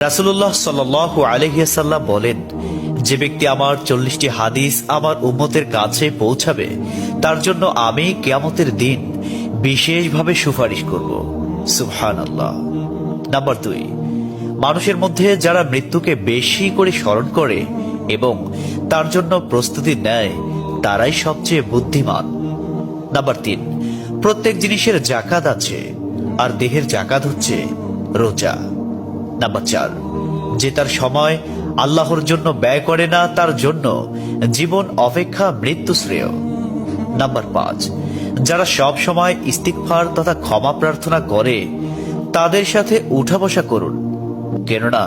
রাসূলুল্লাহ সাল্লাল্লাহু আলাইহি ওয়াসাল্লাম বলেন, যে ব্যক্তি আমার 40টি হাদিস আমার উম্মতের কাছে পৌঁছাবে তার জন্য আমি কিয়ামতের দিন বিশেষভাবে সুপারিশ করব। সুবহানাল্লাহ। নাম্বার 2, মানুষের মধ্যে যারা মৃত্যুকে বেশি করে স্মরণ করে এবং তার জন্য প্রস্তুতি নেয় তারাই সবচেয়ে বুদ্ধিমান। নাম্বার 3, প্রত্যেক জিনিসের জাকাত আছে, আর দেহের জাকাত হচ্ছে রোজা। নাম্বার 4, যে তার সময় আল্লাহর জন্য ব্যয় করে না তার জন্য জীবন অপেক্ষা মৃত্যু শ্রেয়। নাম্বার 5, যারা সব সময় ইস্তিগফার তথা ক্ষমা প্রার্থনা করে তাদের সাথে উঠা বসা করুন, কেননা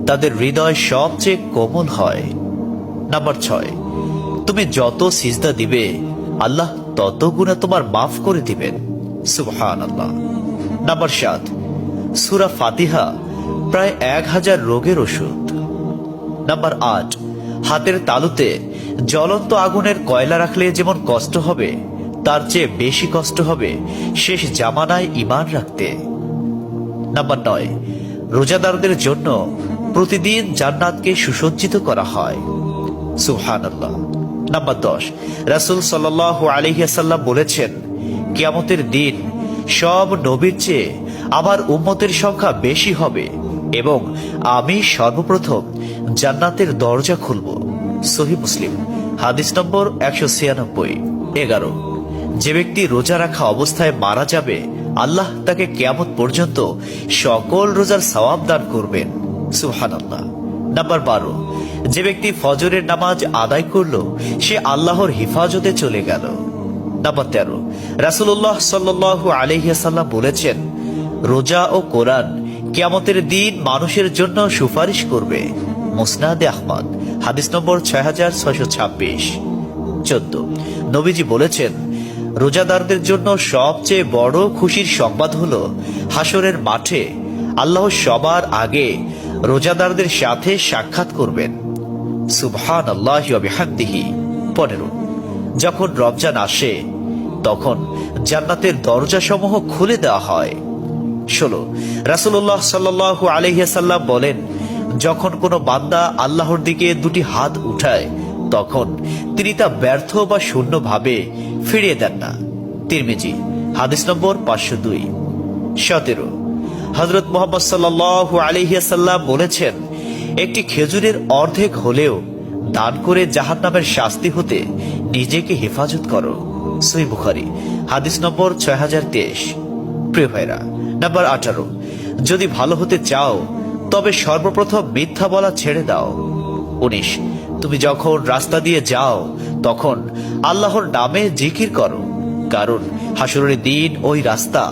তাদের হৃদয় সবচেয়ে কোমল হয়। নাম্বার 6, তুমি যত সিজদা দিবে আল্লাহ তত গুণা তোমার মাফ করে দিবেন। সুবহানাল্লাহ। নাম্বার 7, সূরা ফাতিহা প্রায় 1000 রোগের ওষুধ। নাম্বার 8, হাতের তালুতে জ্বলন্ত আগুনের কয়লা রাখলে যেমন কষ্ট হবে তার চেয়ে বেশি কষ্ট হবে শেষ জামানায় ঈমান রাখতে। নাম্বার 9, রোজাদারদের জন্য প্রতিদিন জান্নাতকে সুসজ্জিত করা হয়। সুবহানাল্লাহ। নাম্বার 10, রাসূল সাল্লাল্লাহু আলাইহি ওয়াসাল্লাম বলেছেন, কিয়ামতের দিন সব নবীর চেয়ে আমার উম্মতের সংখ্যা বেশি হবে এবং আমি সর্বপ্রথম জান্নাতের দরজা খুলব। সহিহ মুসলিম, হাদিস নম্বর 196। 11, যে ব্যক্তি রোজা রাখা অবস্থায় মারা যাবে আল্লাহ তাকে কিয়ামত পর্যন্ত সকল রোজার সওয়াব দান করবেন। সুবহানাল্লাহ। নাম্বার 12, যে ব্যক্তি ফজরের নামাজ আদায় করল সে আল্লাহর হিফাজতে চলে গেল। নাম্বার 13, রাসূলুল্লাহ সাল্লাল্লাহু আলাইহি ওয়াসাল্লাম বলেছেন, রোজা ও কোরআন কিয়ামতের দিন মানুষের জন্য সুপারিশ করবে। মুসনাদে আহমদ, হাদিস নম্বর 6626। 14, নবীজি বলেছেন, রোজাদারদের জন্য সবচেয়ে বড় খুশির সংবাদ হলো হাসরের মাঠে আল্লাহ সবার আগে রোজাদারদের সাথে সাক্ষাৎ করবেন। সুবহানাল্লাহি ওয়া বিহামদিহি। 15, যখন রমজান আসে তখন জান্নাতের দরজাসমূহ খুলে দেওয়া হয়। 16, রাসূলুল্লাহ সাল্লাল্লাহু আলাইহি ওয়াসাল্লাম বলেন, যখন কোনো বান্দা আল্লাহর দিকে দুটি হাত উঠায় তখন তিনি তা ব্যর্থ বা শূন্য ভাবে ফিরিয়ে দেন না। তিরমিজি, হাদিস নম্বর 502। 17, হযরত মুহাম্মদ সাল্লাল্লাহু আলাইহি ওয়াসাল্লাম বলেছেন, একটি খেজুরের অর্ধেক হলেও দান করে জাহান্নামের শাস্তি হতে নিজেকে হেফাজত করো। সহিহ বুখারী, হাদিস নম্বর 6023। প্রিয় ভাইরা, নাম্বার 18, যদি ভালো হতে চাও তবে সর্বপ্রথম মিথ্যা বলা ছেড়ে দাও। 19, তুমি যখন রাস্তা দিয়ে যাও তখন আল্লাহর নামে জিকির করো, কারণ হাসরের দিন ওই রাস্তা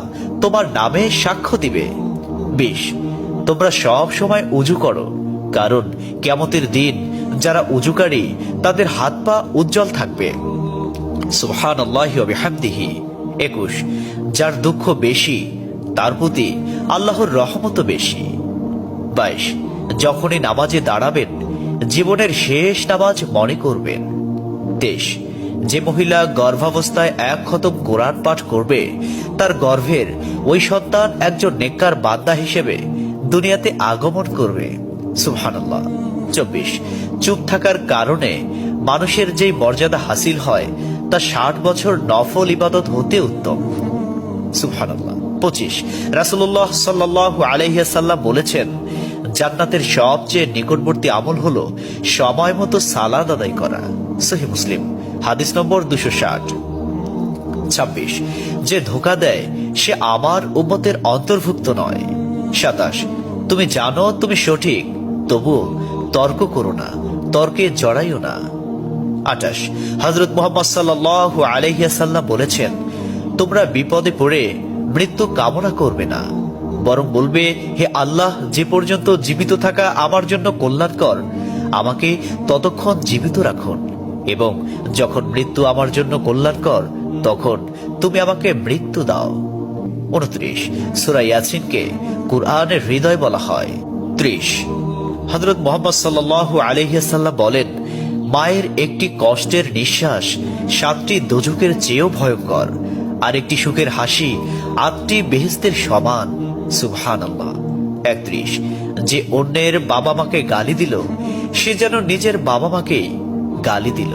তোমার নামে সাক্ষ্য দিবে। 20, তোমরা সব সময় উযু করো, কারণ কিয়ামতের দিন যারা উযুকারী তাদের হাত পা উজ্জ্বল থাকবে। সুবহানাল্লাহি ওয়া বিহামদিহি। 21, যার দুঃখ বেশি তার প্রতি আল্লাহর রহমতও বেশি। 22, যখনই নামাজে দাঁড়াবেন জীবনের শেষ নামাজ মনে করবেন। 23, যে মহিলা গর্ভাবস্থায় 1 খতম কোরআন পাঠ করবে তার গর্ভের ওই সন্তান একজন নেককার বান্দা হিসেবে দুনিয়াতে আগমন করবে। সুবহানাল্লাহ। 24, চুপ থাকার কারণে মানুষের যেই মর্যাদা হাসিল হয় তা 60 বছর নফল ইবাদত হতে উত্তম। সুবহানাল্লাহ। 25, রাসূলুল্লাহ সাল্লাল্লাহু আলাইহি ওয়াসাল্লাম বলেছেন, জান্নাতের সবচেয়ে নিকটবর্তী আমল হলো সময় মতো সালাত আদায় করা। সহিহ মুসলিম, হাদিস নম্বর 260। 26, যে ধোঁকা দেয় সে আমার উম্মতের অন্তর্ভুক্ত নয়। 27, তুমি জানো তুমি সঠিক তবুও তর্ক করো না, তর্কে জড়াইও না। 28, হযরত মুহাম্মদ সাল্লাল্লাহু আলাইহি ওয়াসাল্লাম বলেছেন, তোমরা বিপদে পড়ে মৃত্যু কামনা করবে না, বরং বলবে, হে আল্লাহ, যে পর্যন্ত জীবিত থাকা আমার জন্য কল্যাণকর আমাকে ততক্ষণ জীবিত রাখুন, এবং যখন মৃত্যু আমার জন্য কল্যাণকর তখন তুমি আমাকে মৃত্যু দাও। 29, সূরা ইয়াসিনকে কুরআনের হৃদয় বলা হয়। 30, হযরত মুহাম্মদ সাল্লাল্লাহু আলাইহি ওয়াসাল্লাম বলেন, মায়ের একটি কষ্টের নিঃশ্বাস 7টি দোজখের চেয়েও ভয়ঙ্কর, আর একটি সুখের হাসি 8টি বেহেশতের সমান। সুবহানাল্লাহ। 31, যে অন্যের বাবা মাকে গালি দিল সে যেন নিজের বাবা মাকেই গালি দিল।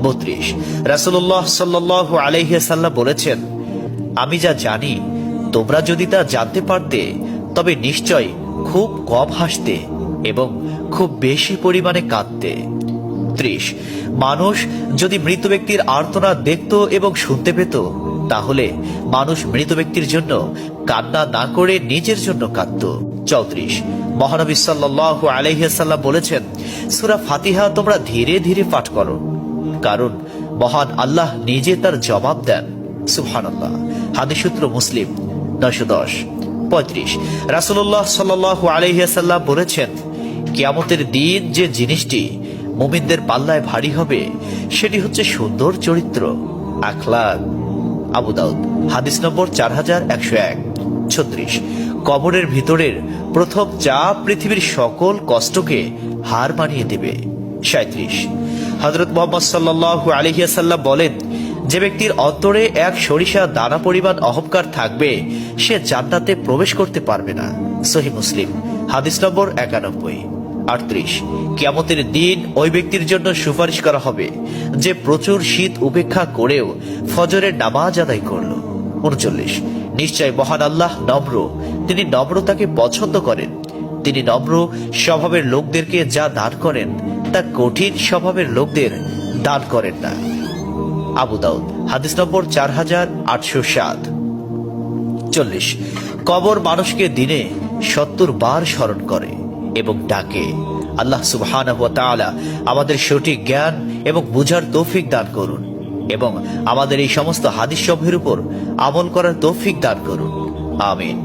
32 রাসূলুল্লাহ সাল্লাল্লাহু আলাইহি ওয়াসাল্লাম বলেছেন, আমি যা জানি তোমরা যদি তা জানতে পারতে তবে নিশ্চয় খুব কম হাসতে এবং খুব বেশি পরিমাণে কাঁদতে। 30 মানুষ যদি মৃত ব্যক্তির আর্তনাদ দেখত এবং শুনতে পেত তাহলে মানুষ মৃত ব্যক্তির জন্য কান্না না করে নিজের জন্য কাঁদত। 34 মহানবী সাল্লাল্লাহু আলাইহি ওয়াসাল্লাম বলেছেন, সূরা ফাতিহা তোমরা ধীরে ধীরে পাঠ করো, কারণ মহান আল্লাহ নিজে তার জবাব দেন। সুবহানাল্লাহ। হাদিস সূত্র মুসলিম 910। 35 রাসূলুল্লাহ সাল্লাল্লাহু আলাইহি ওয়াসাল্লাম বলেছেন, কিয়ামতের দিন যে জিনিসটি মুমিনদের পাল্লায় ভারী হবে সেটি হচ্ছে সুন্দর চরিত্র, আখলাক। আবু দাউদ হাদিস নম্বর 4101। 36 কবরের ভিতরের প্রথম চাপ পৃথিবীর সকল কষ্টকে হার মানিয়ে দেবে। 37 হযরত মুহাম্মদ সাল্লাল্লাহু আলাইহি ওয়াসাল্লাম বলেন, যে ব্যক্তির অন্তরে এক সরিষা দানা পরিমাণ অহংকার থাকবে সে জান্নাতে প্রবেশ করতে পারবে না। সহিহ মুসলিম হাদিস নম্বর 91। 38 কিয়ামতের দিন ওই ব্যক্তির জন্য সুপারিশ করা হবে যে প্রচুর শীত উপেক্ষা করেও ফজরের নামাজ আদায় করল। 39 নিশ্চয় মহান আল্লাহ নম্র, তিনি নম্রতাকে পছন্দ করেন। তিনি নম্র স্বভাবের লোকদেরকে যা দান করেন তা কঠিন স্বভাবের লোকদের দান করেন না। আবু দাউদ হাদিস নম্বর 4807। 40 কবর মানুষকে দিনে 70 বার স্মরণ করে এবং ডাকে। আল্লাহ সুবহানাহু ওয়া তাআলা আমাদের সঠিক জ্ঞান এবং বুঝার তৌফিক দান করুন এবং আমাদের এই সমস্ত হাদিস সমূহের উপর আমল করার তৌফিক দান করুন। আমিন।